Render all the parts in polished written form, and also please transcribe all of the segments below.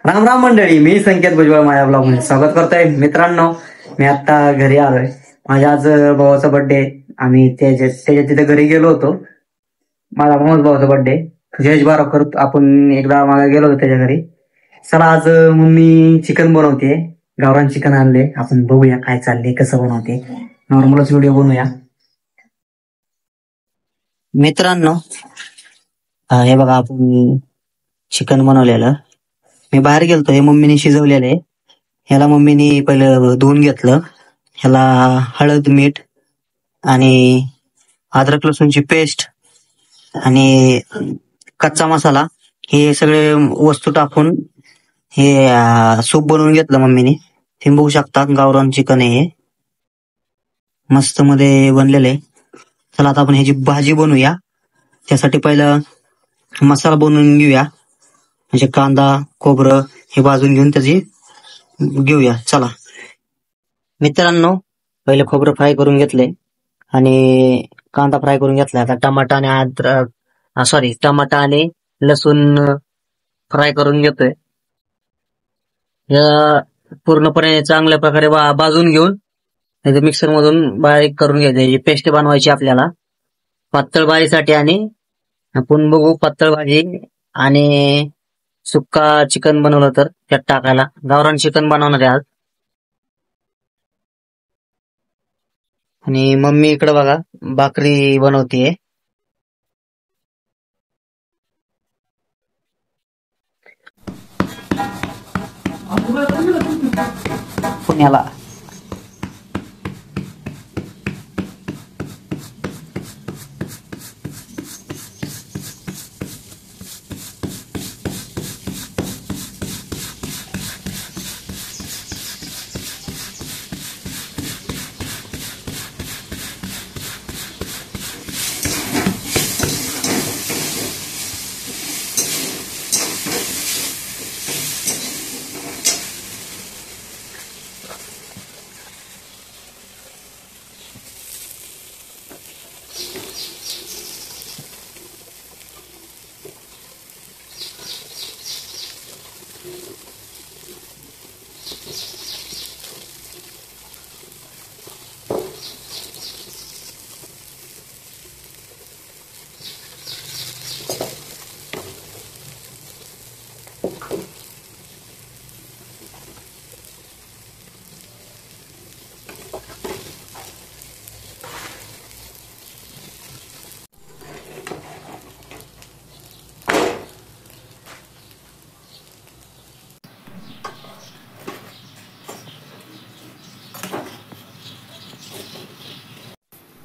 राम राम मंडळी, मी संकेत भुजबळ माझ्या ब्लॉग मध्ये स्वागत करतोय. मित्रांनो, मी आता घरी आलोय. माझ्या आज भावाचा बर्थडे. आम्ही त्याच्या तिथे घरी गेलो होतो. माझा मोहम्मद भावाचा बर्थडे जयेश बाराकर. आपण एकदा मागे गेलो होतो त्याच्या घरी. चला, आज मम्मी चिकन बनवते. गावरान चिकन आणले. आपण बघूया काय चाललंय, कसं बनवते. नॉर्मलच व्हिडिओ बनवूया. मित्रांनो, हे बघा, आपण चिकन बनवलेलं. मी बाहेर गेलतो. हे मम्मीने शिजवलेलं आहे. ह्याला मम्मीने पहिलं धुवून घेतलं. ह्याला हळद, मीठ आणि अद्रक लसूणची पेस्ट आणि कच्चा मसाला हे सगळे वस्तू टाकून हे सूप बनवून घेतलं मम्मीने. हे बघू शकता, गावरान चिकन आहे, मस्त मध्ये बनलेलं आहे. चला, आता आपण ह्याची भाजी बनवूया. त्यासाठी पहिलं मसाला बनवून घेऊया. म्हणजे कांदा, खोबरं हे भाजून घेऊन त्याची घेऊया. चला मित्रांनो, पहिले खोबरं फ्राय करून घेतले आणि कांदा फ्राय करून घेतला. आता टमाटा आणि टमाटा आणि लसूण फ्राय करून घेतोय. या पूर्णपणे चांगल्या प्रकारे भाजून घेऊन मिक्सर मधून बारीक करून घ्यायची. पेस्ट बनवायची आपल्याला पातळ भाजीसाठी. आणि आपण बघू पातळ भाजी आणि सुक्का चिकन बनवलं तर त्यात टाकायला. गावरान चिकन बनवणार आहे आज. आणि मम्मी इकडे बघा भाकरी बनवतीये. पुण्याला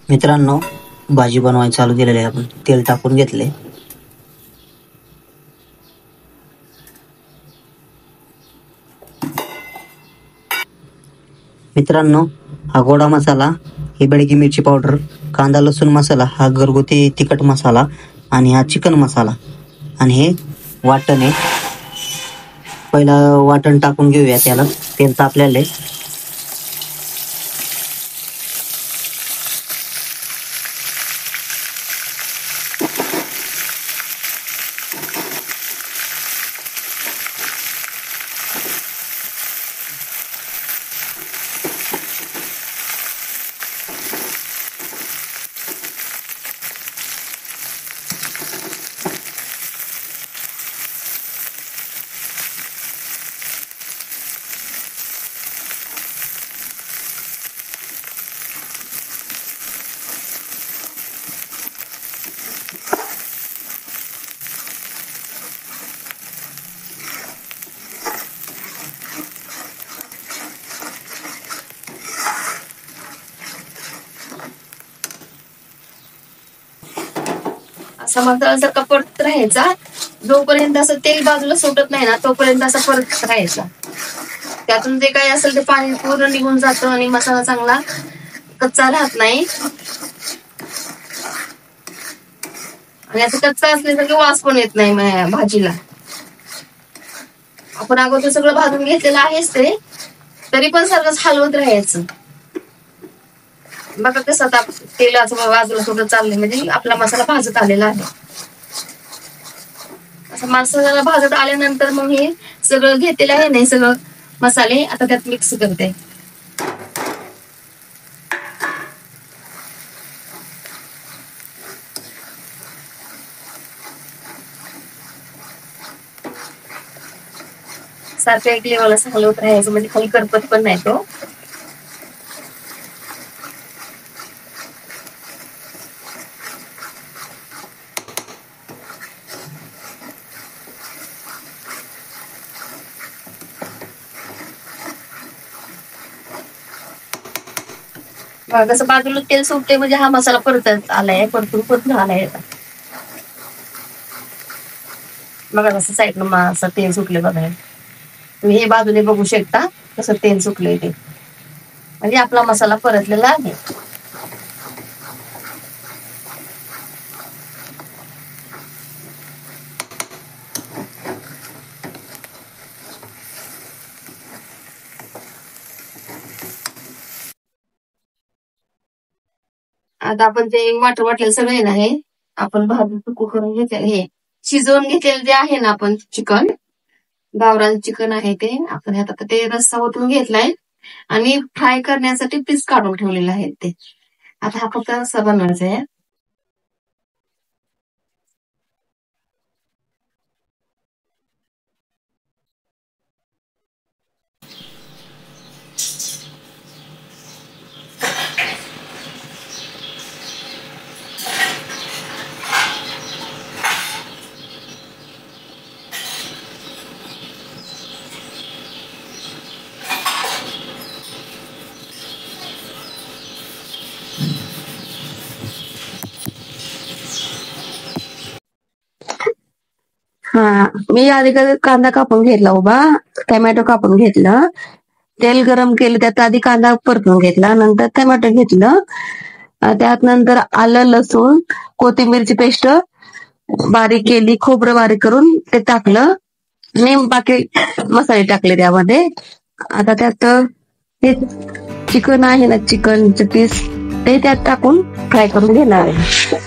मित्रांनो, भाजी बनवायला चालू केलेली आहे. आपण तेल टाकून घेतले. मित्रांनो, हा गोडा मसाला, ही बेडगी मिरची पावडर, कांदा लसूण मसाला, हा घरगुती तिखट मसाला आणि हा चिकन मसाला आणि हे वाटण आहे. पहिला वाटण टाकून घेऊया. त्याला तेल तापलेलं आहे. असा मसाल्यासारखा परत राहायचा. जोपर्यंत असं तेल बाजूला सुटत नाही ना, तोपर्यंत असा परत राहायचा. त्यातून जे काही असेल ते पाणी पूर्ण निघून जातं आणि मसाला चांगला कच्चा राहत नाही. आणि असं कच्चा असल्यासारखं वास पण येत नाही भाजीला. आपण अगोदर सगळं भाजून घेतलेलं आहेच ते, तरी पण सगळंच हलवत राहायचं. बघा कसं आता तेलाचं बाजूला सुटत चाललंय, म्हणजे आपला मसाला भाजत आलेला आहे. असं मसाला भाजत आल्यानंतर मग हे सगळं घेतलेलं आहे ना, सगळं मसाले आता त्यात मिक्स करते. सारखं एक लेवल असं हलवत राहायचं, म्हणजे खाली करपत पण नाही तो. कसं बाजूला तेल सुटते, म्हणजे हा मसाला परतत आलाय, परतून आलाय आता. बघा कसं साईडनं असं तेल सुटले बघा. तुम्ही हे बाजूने बघू शकता कसं तेल सुटलंय ते, म्हणजे आपला मसाला परतलेला आहे. आता आपण ते वाटर वाटलेलं सगळे ना, हे आपण भाजून तुकू करून घेतलेलं, हे शिजवून घेतलेलं जे आहे ना आपण चिकन, गावरान चिकन आहे ते, आपण आता ते रस्सा ओतून घेतलाय आणि फ्राय करण्यासाठी पीस काढून ठेवलेले आहेत ते. आता हा फक्त रस्सा बनवायचा आहे. हा, मी आधी कांदा कापून घेतला उभा, टोमॅटो कापून घेतलं, तेल गरम केलं, त्यात आधी कांदा परतून घेतला, नंतर टोमॅटो घेतलं, त्यात नंतर आलं, लसूण, कोथिंबीरची पेस्ट बारीक केली, खोबरं बारीक करून ते टाकलं आणि बाकी मसाले टाकले त्यामध्ये. आता त्यात हे चिकन आहे ना, चिकनचे पीस ते त्यात टाकून फ्राय करून घेणार आहे.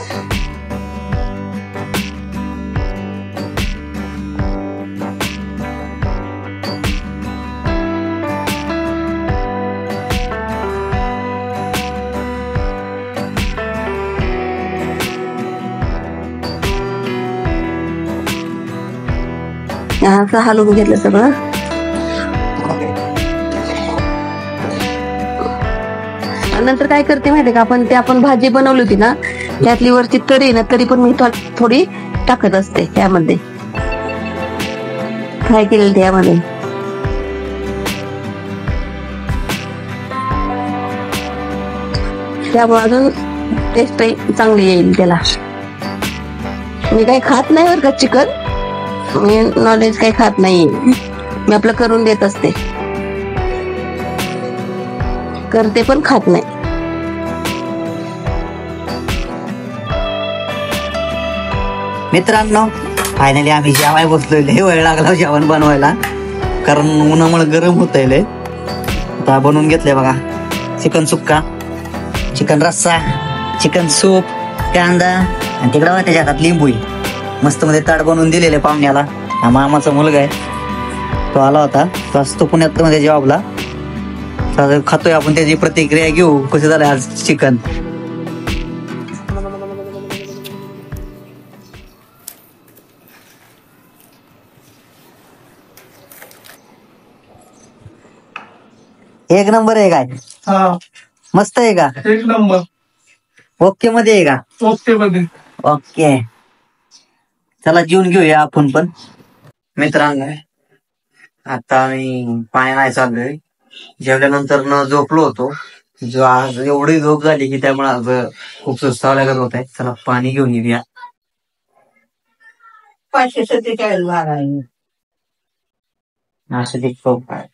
असं हलवून घेतलं सगळं. नंतर काय करते माहितीये का, आपण भाजी बनवली होती ना, त्यातली वरची तरी ना, तरी पण मी थोडी टाकत असते त्यामध्ये, फ्राय केलेली त्यामध्ये. त्यामुळे अजून टेस्ट चांगली येईल त्याला. मी काही खात नाही बरं का चिकन, मी नॉनव्हेज काही खात नाही, मी आपलं करून देत असते, करते पण खात नाही. मित्रांनो, फायनली आम्ही जेवाय बसलोय. वेळ लागला जेवण बनवायला, कारण उन्हामुळे गरम होतंय. आता बनवून घेतलंय बघा, चिकन सुक्का, चिकन रस्सा, चिकन सूप, कांदा, आणि तिकडं त्याच्या हातात लिंबू, मस्त मध्ये ताट बनवून दिलेले पाहुण्याला. हा मामाचा मुलगा आहे, तो आला होता, तो असतो पुण्यात मध्ये जॉबला. खातोय आपण, त्याची प्रतिक्रिया घेऊ कसं झालं आज चिकन. एक नंबर आहे काय? मस्त आहे का? एक नंबर. ओके मध्ये आहे का? ओके मध्ये. ओके, चला जेवून घेऊया आपण पण. मित्रांनो, आता मी पाणी नाही चाललोय, जेवल्यानंतर न झोपलो होतो. आज एवढी झोप झाली की त्यामुळे आज खूप सुस्तावल्या करत होत आहे. चला पाणी घेऊन येऊया. 547 आहे असं ते खूप आहे.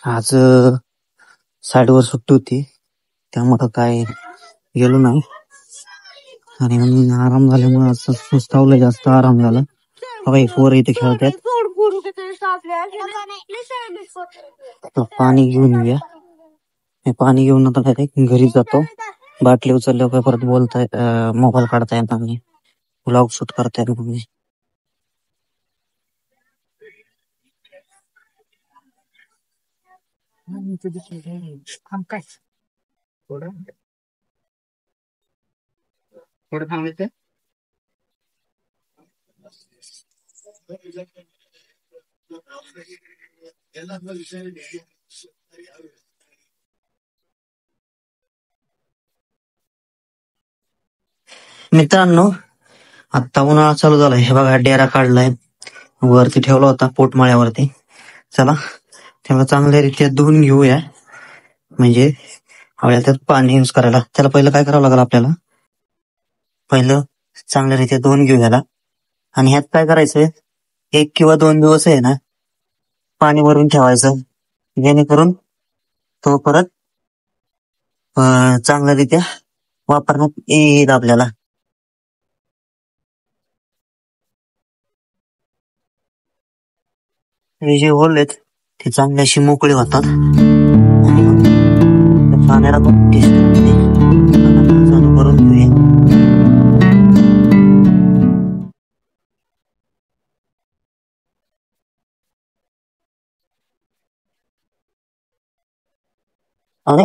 आज साईडवर सुट्टी होती, त्यामुळं काय गेलो नाही. आणि मग आराम झाल्यामुळे असं सुस्तावलं, जास्त आराम झाला. बघा हे पोरं इथे खेळतात. तर पाणी घेऊन येऊया. हे पाणी घेऊन आता डायरेक्ट घरी जातो. बाटली उचलल्यावर काय परत बोलताय, मोबाईल काढता येत नाही, ब्लॉग शूट करता येत नाही. थोडं थांबायचं. मित्रांनो, आता उन्हाळा चालू झालाय. हे बघा डेरा काढलाय, वरती ठेवला होता पोटमाळ्यावरती. चला त्याला चांगल्यारीत्या धुवून घेऊया. म्हणजे आपल्याला त्यात पाणी यूज करायला, त्याला पहिलं काय करावं लागेल, आपल्याला पहिलं चांगल्यारीत्या धुवून घेऊ याला. आणि ह्यात काय करायचंय, 1 किंवा 2 दिवस आहे ना पाणी भरून ठेवायचं, जेणेकरून तो परत चांगल्यारीत्या वापरण्यात येईल आपल्याला. हे जे होल आहेत ते चांगले अशी मोकळी होतात आणि मग त्या पाण्याला पण टेस्ट चालू करून घेऊया. अरे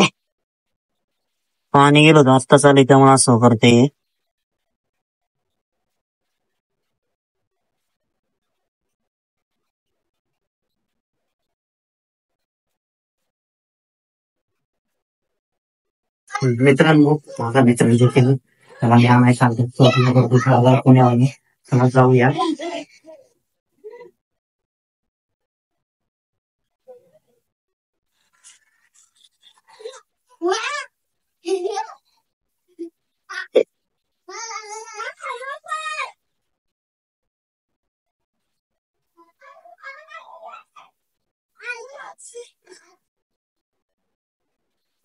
पाणी गेलं होतं आत्ता चालू, त्यामुळे असं करते. मित्रांनो, माझा मित्र जे केलं त्याला मी आणाय सांगतो पुण्यावर. चला जाऊया.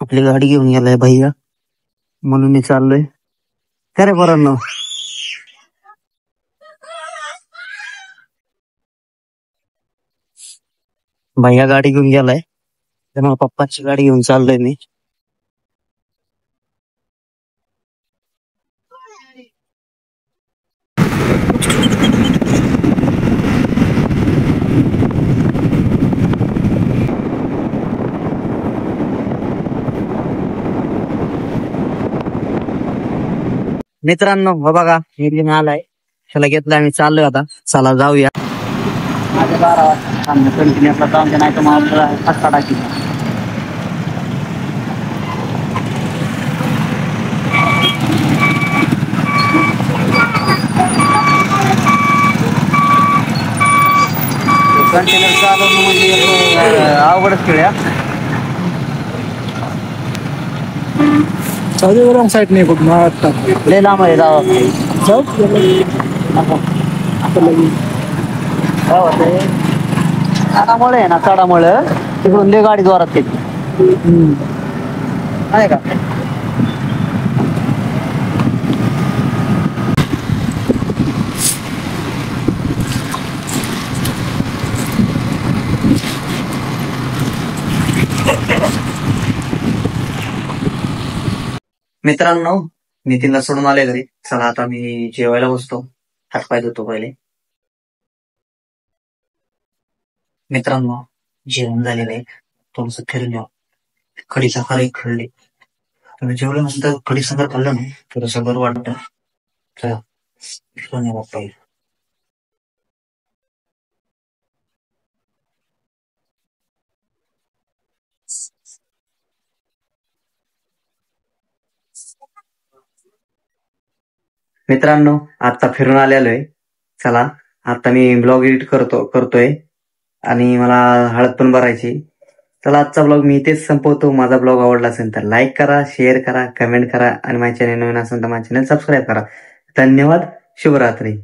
आपली गाडी घेऊन गेलाय भैया, म्हणून मी चाललोय. खरे बरं ना, भैया गाडी घेऊन गेलाय, त्यामुळे पप्पाची गाडी घेऊन चाललोय मी. मित्रांनो बघा, निर्गुण आलाय, त्याला घेतलाय, आम्ही चाललोय आता. चला जाऊया. माझ्या 12 वाजता कंटिन्युअसला जाऊन दे, नाही तर मग आपल्याला फटका टाकी. कंटिन्युअस चालवणं म्हणजे अवघडच खेळ. रॉंग साईड नाही बघ, लय लांब आहे जावं. चढामुळे आहे ना, चढामुळे तिकडून लय गाडी जोरात येते, आहे का. मित्रांनो, नितीनला सोडून आले घरी. चला आता मी जेवायला बसतो, हातपाय धुतो पहिले. मित्रांनो, जेवण झालेलं आहे, थोडस फिरून यावं. कढी साखर खाल्ली, तुम्ही जेवल्यानंतर कढी साखर खाल्लं ना थोडस बरं वाटतं. चला फिरून यावं पहिले. मित्रांनो, आता फिरून आलेलो आहे. चला आता मी ब्लॉग एडिट करतोय आणि मला हळद पण भरायची. चला आजचा ब्लॉग मी इथेच संपवतो. माझा ब्लॉग आवडला असेल तर लाईक करा, शेअर करा, कमेंट करा आणि माझ्या चॅनल नवीन असेल तर माझ्या चॅनल सबस्क्राईब करा. धन्यवाद. शुभरात्री.